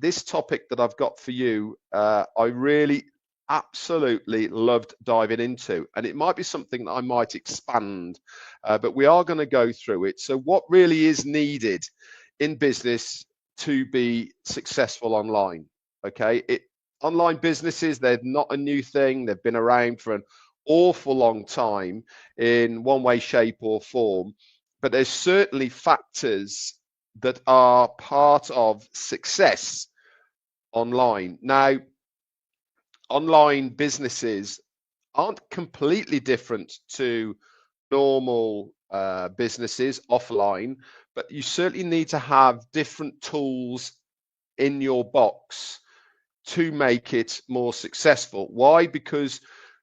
this topic that I've got for you, I really absolutely loved diving into, and it might be something that I might expand, but we are going to go through it. So what really is needed in business to be successful online? Okay, online businesses, they're not a new thing. They've been around for an awful long time in one way, shape, or form. But there's certainly factors that are part of success online. Now, online businesses aren't completely different to normal businesses offline, but you certainly need to have different tools in your box to make it more successful. Why? Because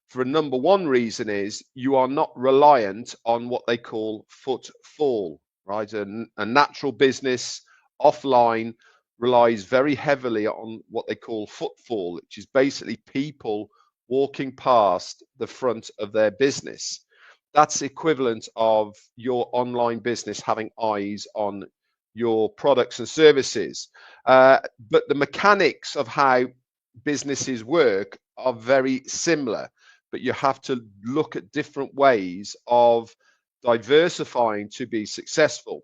for a number one reason is you are not reliant on what they call footfall, right? A natural business offline relies very heavily on what they call footfall, which is basically people walking past the front of their business. That's equivalent of your online business having eyes on your products and services. But the mechanics of how businesses work are very similar, but you have to look at different ways of diversifying to be successful.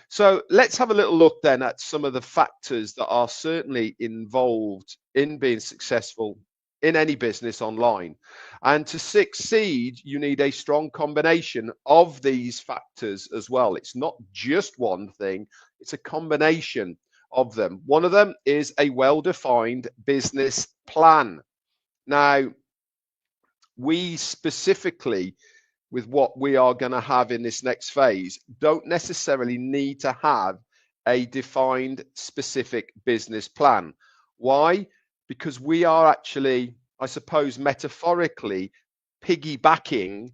So let's have a little look then at some of the factors that are certainly involved in being successful in any business online. And to succeed, you need a strong combination of these factors as well. It's not just one thing, it's a combination of them. One of them is a well-defined business plan. Now, we specifically, with what we are going to have in this next phase, don't necessarily need to have a defined specific business plan. Why? Because we are actually, I suppose, metaphorically piggybacking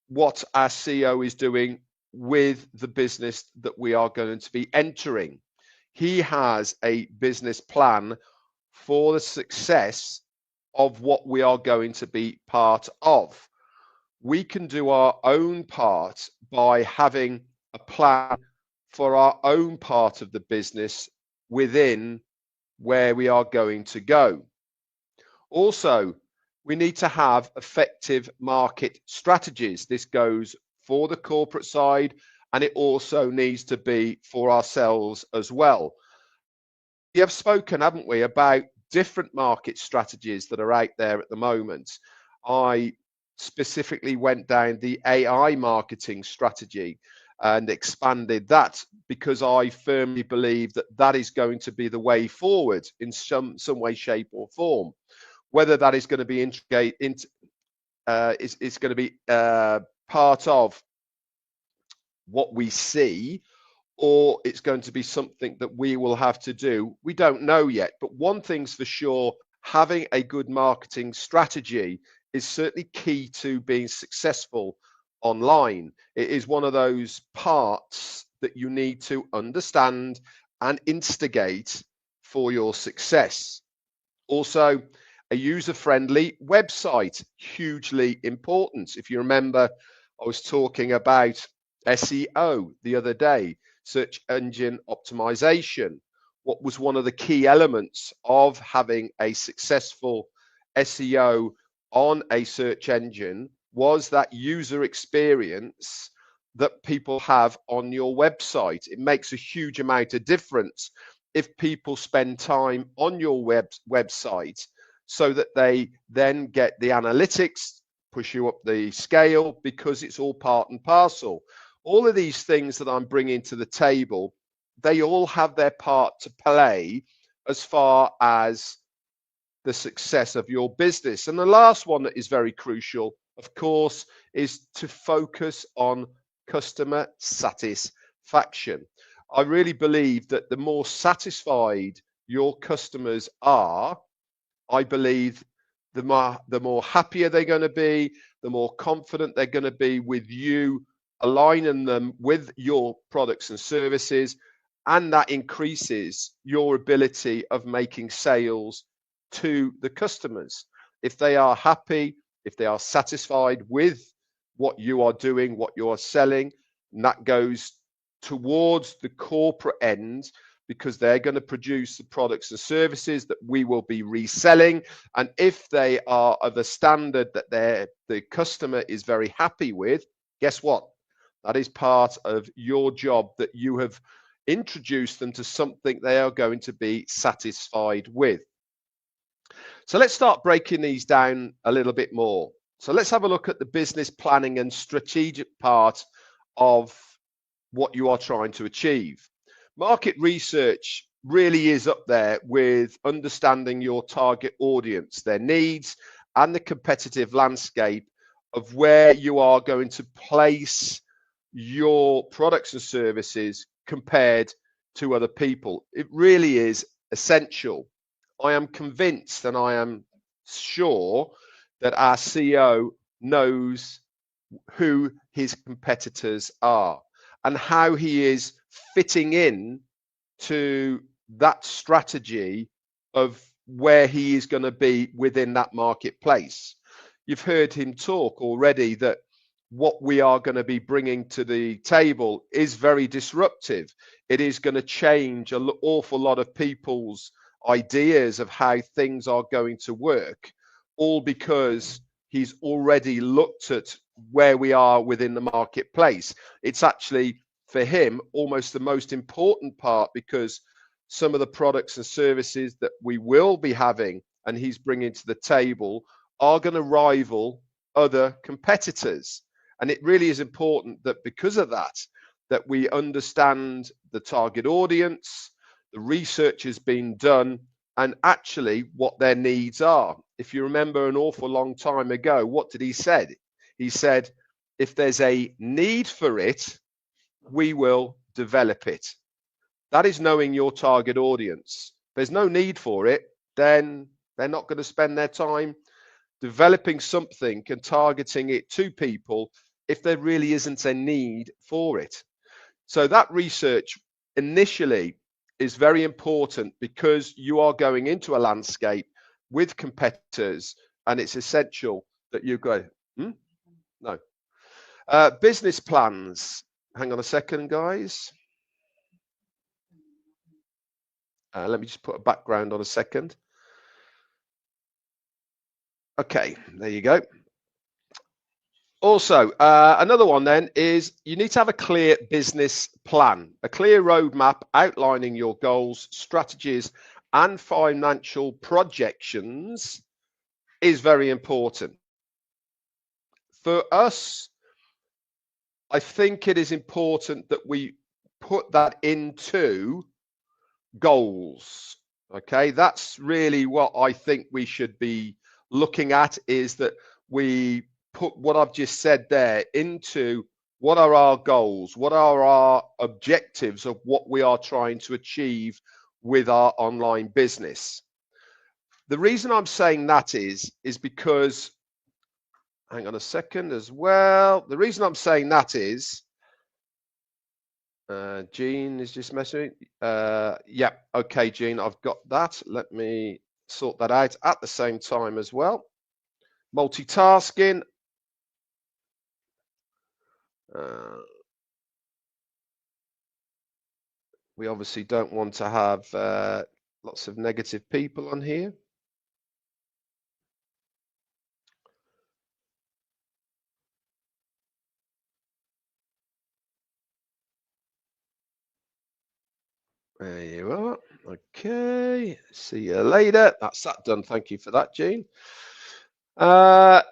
what our CEO is doing with the business that we are going to be entering. He has a business plan for the success of what we are going to be part of. We can do our own part by having a plan for our own part of the business within where we are going to go. Also, we need to have effective market strategies. This goes for the corporate side, and it also needs to be for ourselves as well. We have spoken, haven't we, about different market strategies that are out there at the moment. I specifically went down the AI marketing strategy and expanded that because I firmly believe that that is going to be the way forward in some way, shape, or form. Whether that is going to be is going to be part of what we see, or it's going to be something that we will have to do, we don't know yet. But one thing's for sure, having a good marketing strategy is certainly key to being successful online. It is one of those parts that you need to understand and instigate for your success. Also, a user-friendly website, hugely important. If you remember, I was talking about SEO the other day, search engine optimization. What was one of the key elements of having a successful SEO on a search engine was that user experience that people have on your website. It makes a huge amount of difference if people spend time on your website so that they then get the analytics, push you up the scale, because it's all part and parcel. All of these things that I'm bringing to the table, they all have their part to play as far as the success of your business. And the last one that is very crucial, of course, is to focus on customer satisfaction. I really believe that the more satisfied your customers are, I believe the more happier they're going to be, the more confident they're going to be with you, aligning them with your products and services, and that increases your ability of making sales to the customers. If they are happy, if they are satisfied with what you are doing, what you are selling, and that goes towards the corporate end, because they're going to produce the products and services that we will be reselling. And if they are of a standard that the customer is very happy with, guess what? That is part of your job, that you have introduced them to something they are going to be satisfied with. So let's start breaking these down a little bit more. So let's have a look at the business planning and strategic part of what you are trying to achieve. Market research really is up there with understanding your target audience, their needs, and the competitive landscape of where you are going to place your products and services compared to other people. It really is essential. I am convinced and I am sure that our CEO knows who his competitors are and how he is fitting in to that strategy of where he is going to be within that marketplace. You've heard him talk already that what we are going to be bringing to the table is very disruptive. It is going to change an awful lot of people's ideas of how things are going to work, all because he's already looked at where we are within the marketplace. It's actually, for him, almost the most important part, because some of the products and services that we will be having and he's bringing to the table are going to rival other competitors. And it really is important that because of that, that we understand the target audience, the research has been done, and actually what their needs are. If you remember an awful long time ago, what did he say? He said, if there's a need for it, we will develop it. That is knowing your target audience. If there's no need for it, then they're not going to spend their time developing something and targeting it to people if there really isn't a need for it. So that research initially is very important, because you are going into a landscape with competitors, and it's essential that you go, no. Business plans. Hang on a second, guys. Let me just put a background on a second. Okay, there you go. Also, another one then is you need to have a clear business plan, a clear roadmap outlining your goals, strategies, and financial projections is very important. For us, I think it is important that we put that into goals. Okay, that's really what I think we should be looking at, is that we put what I've just said there into what are our goals, what are our objectives of what we are trying to achieve with our online business. The reason I'm saying that is because, hang on a second as well. The reason I'm saying that is, Jean is just messaging. Yeah, okay, Jean, I've got that. Let me sort that out at the same time as well. Multitasking. We obviously don't want to have lots of negative people on here. There you are. Okay, see you later. That's that done. Thank you for that, Jean. The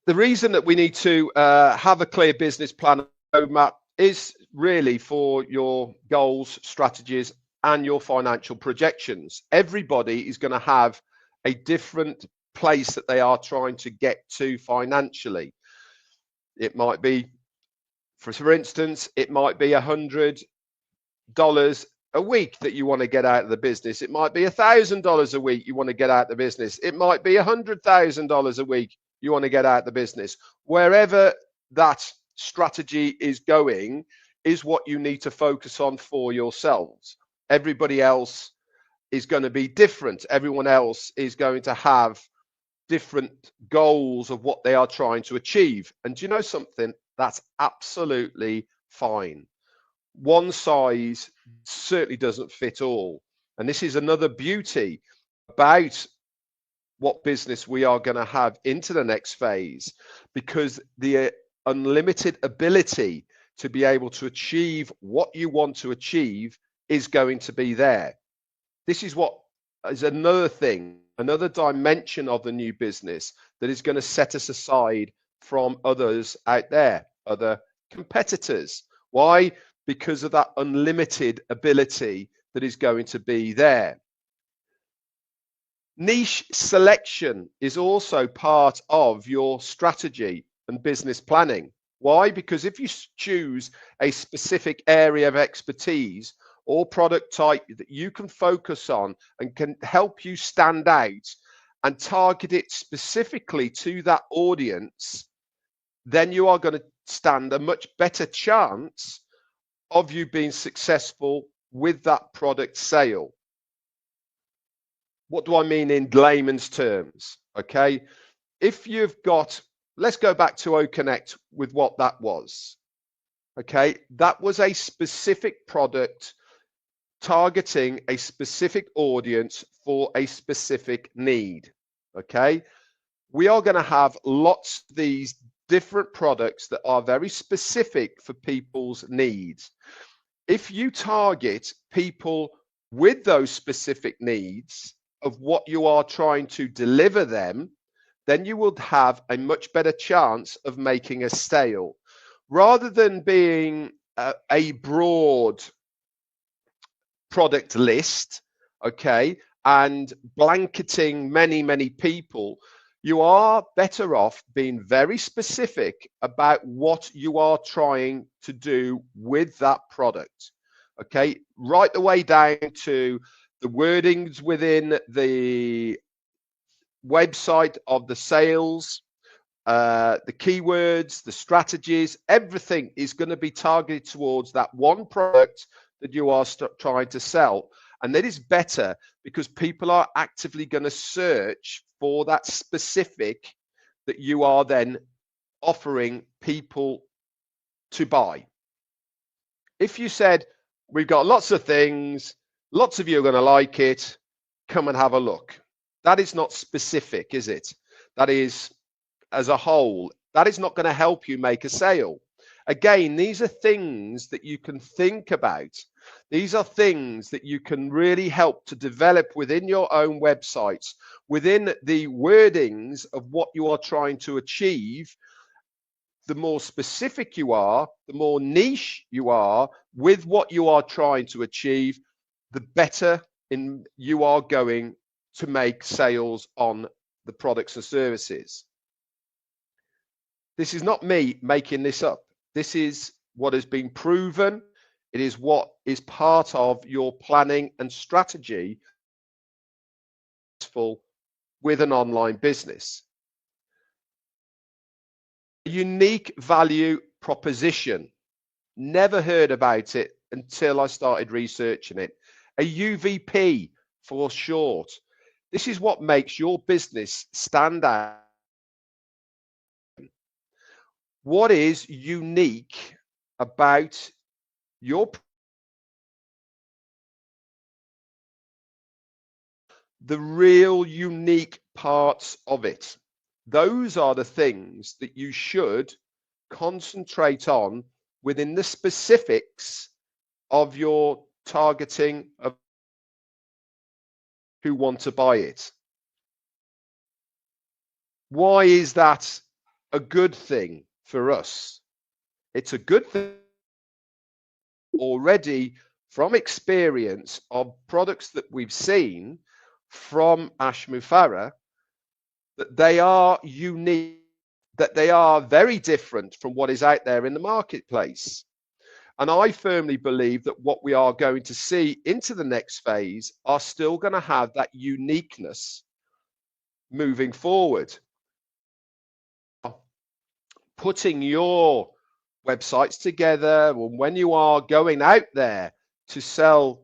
reason that we need to have a clear business plan roadmap is really for your goals, strategies, and your financial projections. Everybody is going to have a different place that they are trying to get to financially. It might be, for instance, it might be $100 a week that you want to get out of the business. It might be $1,000 a week you want to get out of the business. It might be $100,000 a week you want to get out of the business. Wherever that strategy is going is what you need to focus on for yourselves. Everybody else is going to be different. Everyone else is going to have different goals of what they are trying to achieve. And do you know something? That's absolutely fine. one size certainly doesn't fit all. And this is another beauty about what business we are going to have into the next phase, because the unlimited ability to be able to achieve what you want to achieve is going to be there. This is what is another thing, another dimension of the new business that is going to set us aside from others out there, other competitors. Why? Because of that unlimited ability that is going to be there. Niche selection is also part of your strategy and business planning. Why? Because if you choose a specific area of expertise or product type that you can focus on and can help you stand out and target it specifically to that audience, then you are going to stand a much better chance of you being successful with that product sale. What do I mean in layman's terms? Okay, if you've got, let's go back to OConnect with what that was. Okay, that was a specific product targeting a specific audience for a specific need. Okay, we are going to have lots of these different products that are very specific for people's needs. If you target people with those specific needs of what you are trying to deliver them, then you will have a much better chance of making a sale, rather than being a broad product list, okay, and blanketing many people. You are better off being very specific about what you are trying to do with that product, okay, right the way down to the wordings within the website of the sales, the keywords, the strategies, everything is going to be targeted towards that one product that you are trying to sell. And that is better because people are actively going to search for that specific that you are then offering people to buy. If you said, we've got lots of things, lots of you are going to like it, come and have a look. That is not specific, is it? That is as a whole. That is not going to help you make a sale. Again, these are things that you can think about. These are things that you can really help to develop within your own websites, within the wordings of what you are trying to achieve. The more specific you are, the more niche you are with what you are trying to achieve, the better you are going to make sales on the products and services. This is not me making this up. This is what has been proven. It is what is part of your planning and strategy with an online business. A unique value proposition. Never heard about it until I started researching it. A UVP for short. This is what makes your business stand out. What is unique about your the real unique parts of it? Those are the things that you should concentrate on within the specifics of your targeting of who want to buy it. Why is that a good thing for us? It's a good thing already from experience of products that we've seen from Ashmufara, that they are unique, that they are very different from what is out there in the marketplace. And I firmly believe that what we are going to see into the next phase are still going to have that uniqueness moving forward. Putting your websites together, and when you are going out there to sell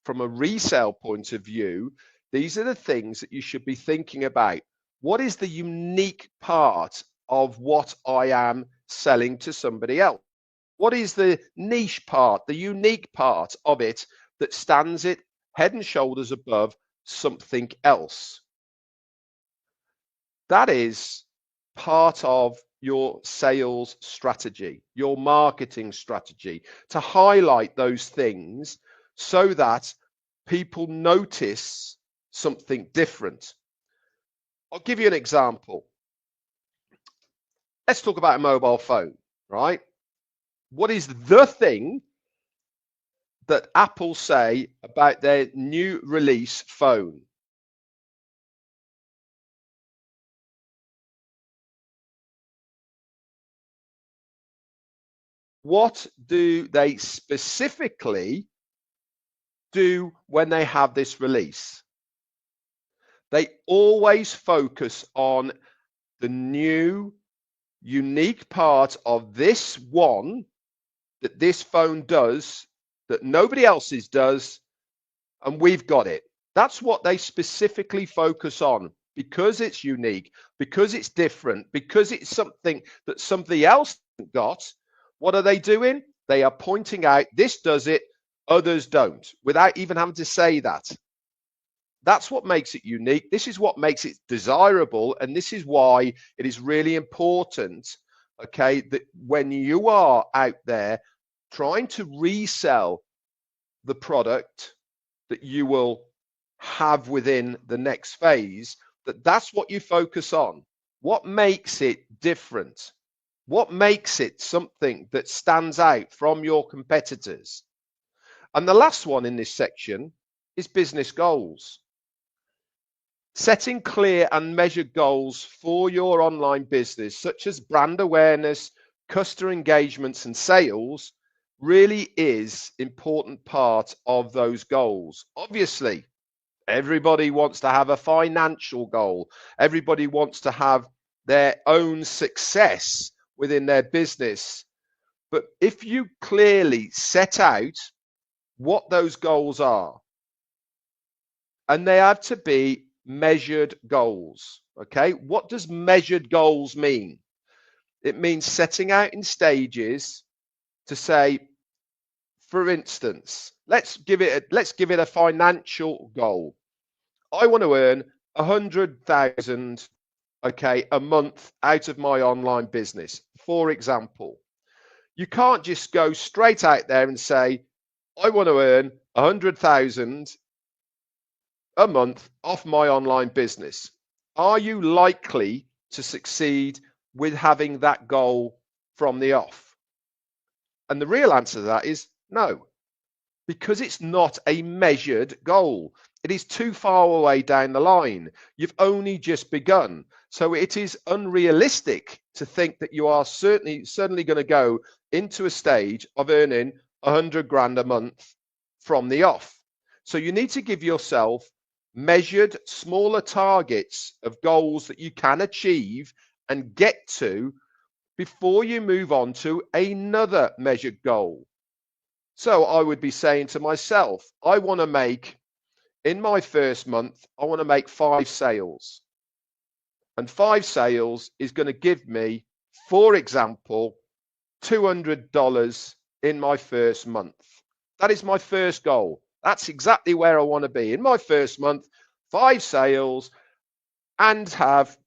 from a resale point of view, these are the things that you should be thinking about. What is the unique part of what I am selling to somebody else? What is the niche part, the unique part of it that stands it head and shoulders above something else? That is part of your sales strategy, your marketing strategy, to highlight those things so that people notice something different. I'll give you an example. Let's talk about a mobile phone, right? What is the thing that Apple say about their new release phone? What do they specifically do when they have this release? They always focus on the new, unique part of this one that this phone does that nobody else's does, and we've got it. That's what they specifically focus on because it's unique, because it's different, because it's something that somebody else got. What are they doing? They are pointing out this does it, others don't, without even having to say that. That's what makes it unique. This is what makes it desirable. And this is why it is really important, okay, that when you are out there trying to resell the product that you will have within the next phase, that's what you focus on. What makes it different? What makes it something that stands out from your competitors? And the last one in this section is business goals. Setting clear and measured goals for your online business, such as brand awareness, customer engagements, and sales, really is an important part of those goals. Obviously, everybody wants to have a financial goal. Everybody wants to have their own success within their business. But if you clearly set out what those goals are, and they have to be measured goals. Okay, what does measured goals mean? It means setting out in stages to say, for instance, let's give it a financial goal. I want to earn 100,000, okay, a month out of my online business. For example, you can't just go straight out there and say, I want to earn 100,000 a month off my online business. Are you likely to succeed with having that goal from the off? And the real answer to that is no, because it's not a measured goal. It is too far away down the line. You've only just begun. So it is unrealistic to think that you are certainly going to go into a stage of earning 100 grand a month from the off. So you need to give yourself measured smaller targets of goals that you can achieve and get to before you move on to another measured goal. So I would be saying to myself, I want to make, in my first month, I want to make 5 sales. And 5 sales is going to give me, for example, $200 in my first month. That is my first goal. That's exactly where I want to be. In my first month, 5 sales and have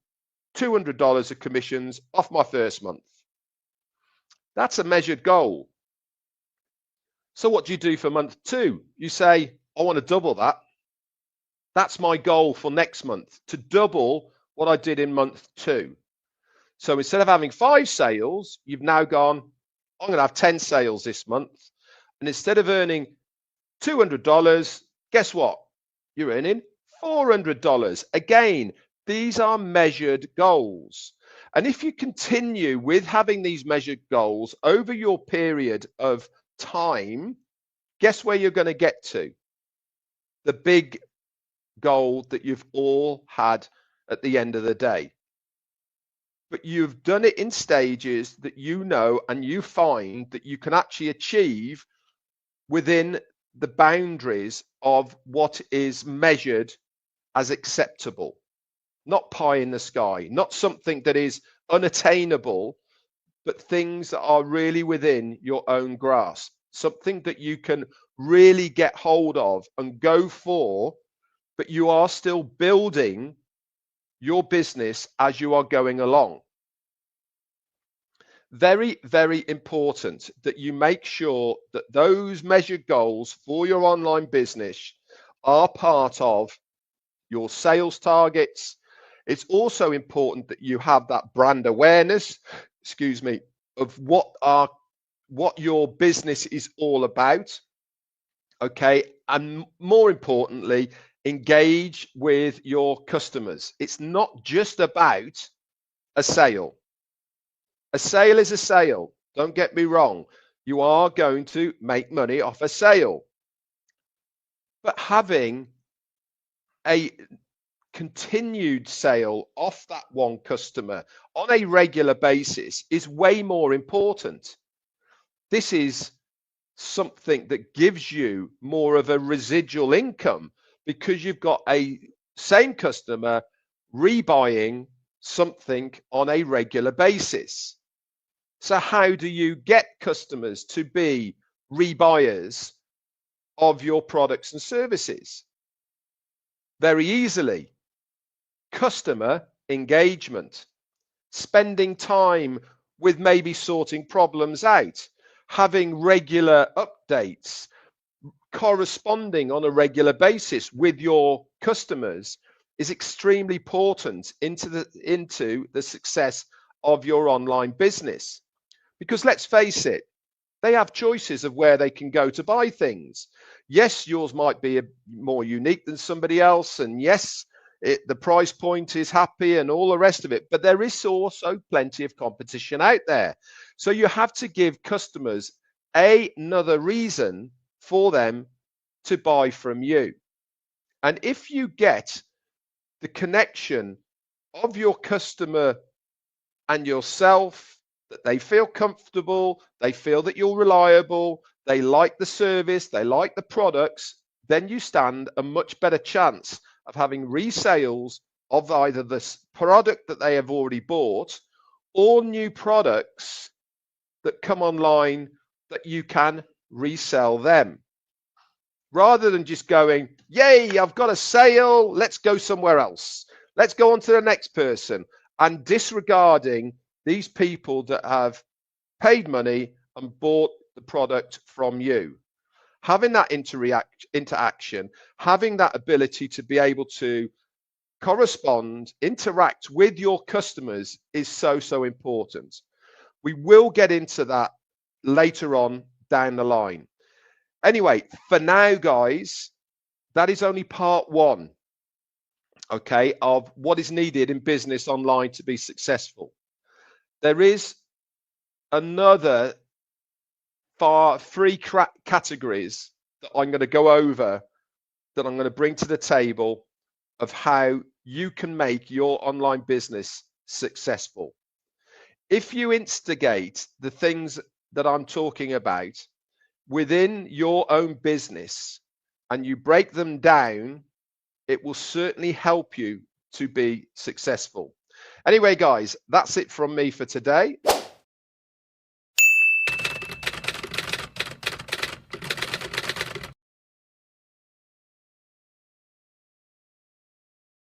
$200 of commissions off my first month. That's a measured goal. So what do you do for month 2? You say, I want to double that. That's my goal for next month, to double what I did in month 2. So instead of having 5 sales, you've now gone, I'm going to have 10 sales this month. And instead of earning $200, guess what? You're earning $400. Again, these are measured goals. And if you continue with having these measured goals over your period of time, guess where you're going to get to? The big goal that you've all had at the end of the day. But you've done it in stages that you know and you find that you can actually achieve within the boundaries of what is measured as acceptable, not pie in the sky, not something that is unattainable, but things that are really within your own grasp, something that you can really get hold of and go for, but you are still building your business as you are going along. Very, very important that you make sure that those measured goals for your online business are part of your sales targets. It's also important that you have that brand awareness, of what your business is all about. Okay. And more importantly, engage with your customers. It's not just about a sale. A sale is a sale. Don't get me wrong. You are going to make money off a sale. But having a continued sale off that one customer on a regular basis is way more important. This is something that gives you more of a residual income because you've got a same customer rebuying something on a regular basis. So how do you get customers to be rebuyers of your products and services? Very easily. Customer engagement, spending time with maybe sorting problems out, having regular updates, corresponding on a regular basis with your customers is extremely important into the success of your online business. Because let's face it, they have choices of where they can go to buy things. Yes, yours might be more unique than somebody else, and yes, the price point is happy and all the rest of it, but there is also plenty of competition out there. So you have to give customers another reason for them to buy from you. And if you get the connection of your customer and yourself, that they feel comfortable, they feel that you're reliable, they like the service, they like the products, then you stand a much better chance of having resales of either the product that they have already bought or new products that come online that you can resell them. Rather than just going, yay, I've got a sale, let's go somewhere else. Let's go on to the next person, and disregarding these people that have paid money and bought the product from you. Having that interaction, having that ability to be able to correspond, interact with your customers is so, so important. We will get into that later on down the line. Anyway, for now, guys, that is only part one, okay, of what is needed in business online to be successful. There is another three categories that I'm going to go over, that I'm going to bring to the table of how you can make your online business successful. If you instigate the things that I'm talking about within your own business and you break them down, it will certainly help you to be successful. Anyway, guys, that's it from me for today.